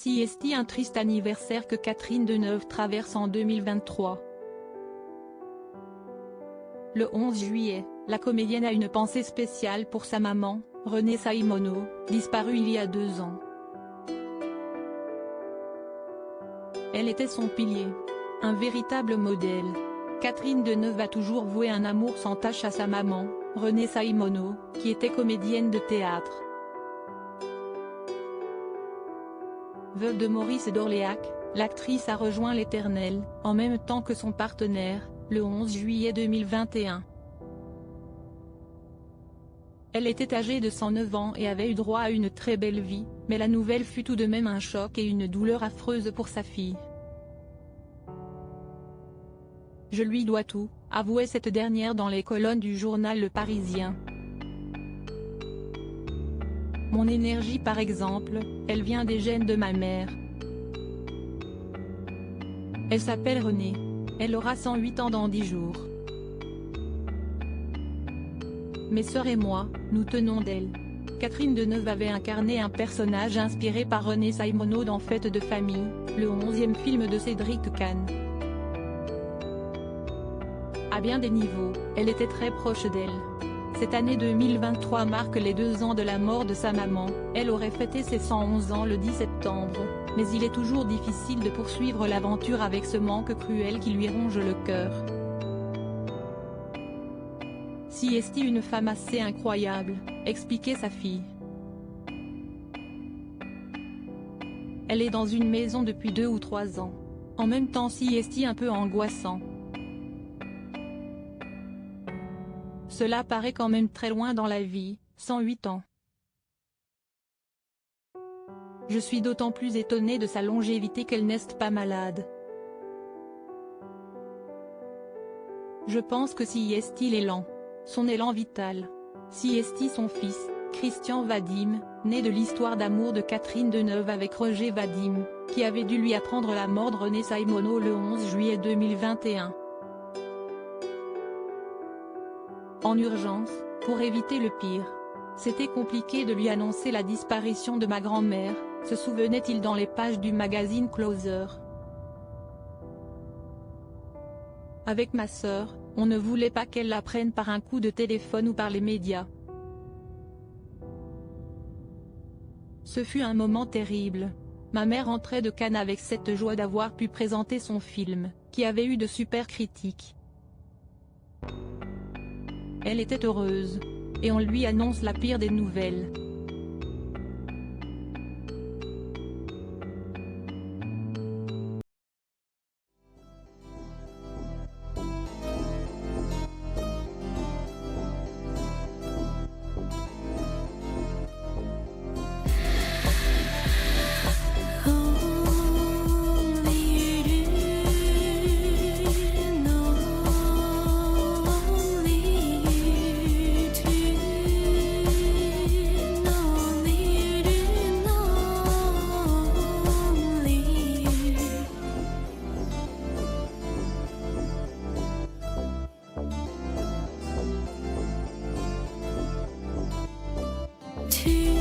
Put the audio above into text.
CST, un triste anniversaire que Catherine Deneuve traverse en 2023. Le 11 juillet, la comédienne a une pensée spéciale pour sa maman, Renée Saimono, disparue il y a 2 ans. Elle était son pilier. Un véritable modèle. Catherine Deneuve a toujours voué un amour sans tache à sa maman, Renée Saimono, qui était comédienne de théâtre. Veuve de Maurice d'Orléac, l'actrice a rejoint l'Éternel, en même temps que son partenaire, le 11 juillet 2021. Elle était âgée de 109 ans et avait eu droit à une très belle vie, mais la nouvelle fut tout de même un choc et une douleur affreuse pour sa fille. Je lui dois tout, avouait cette dernière dans les colonnes du journal Le Parisien. Mon énergie par exemple, elle vient des gènes de ma mère. Elle s'appelle Renée. Elle aura 108 ans dans 10 jours. Mes sœurs et moi, nous tenons d'elle. Catherine Deneuve avait incarné un personnage inspiré par Renée Saimono dans Fête de famille, le 11e film de Cédric Kahn. À bien des niveaux, elle était très proche d'elle. Cette année 2023 marque les 2 ans de la mort de sa maman, elle aurait fêté ses 111 ans le 10 septembre, mais il est toujours difficile de poursuivre l'aventure avec ce manque cruel qui lui ronge le cœur. CST, une femme assez incroyable, expliquait sa fille. Elle est dans une maison depuis 2 ou 3 ans. En même temps CST un peu angoissant. Cela paraît quand même très loin dans la vie, 108 ans. Je suis d'autant plus étonnée de sa longévité qu'elle n'est pas malade. Je pense que CST l'élan. Son élan vital. CST son fils, Christian Vadim, né de l'histoire d'amour de Catherine Deneuve avec Roger Vadim, qui avait dû lui apprendre la mort de Renée Saimono le 11 juillet 2021. En urgence, pour éviter le pire. C'était compliqué de lui annoncer la disparition de ma grand-mère, se souvenait-il dans les pages du magazine Closer. Avec ma sœur, on ne voulait pas qu'elle l'apprenne par un coup de téléphone ou par les médias. Ce fut un moment terrible. Ma mère rentrait de Cannes avec cette joie d'avoir pu présenter son film, qui avait eu de super critiques. Elle était heureuse. Et on lui annonce la pire des nouvelles. To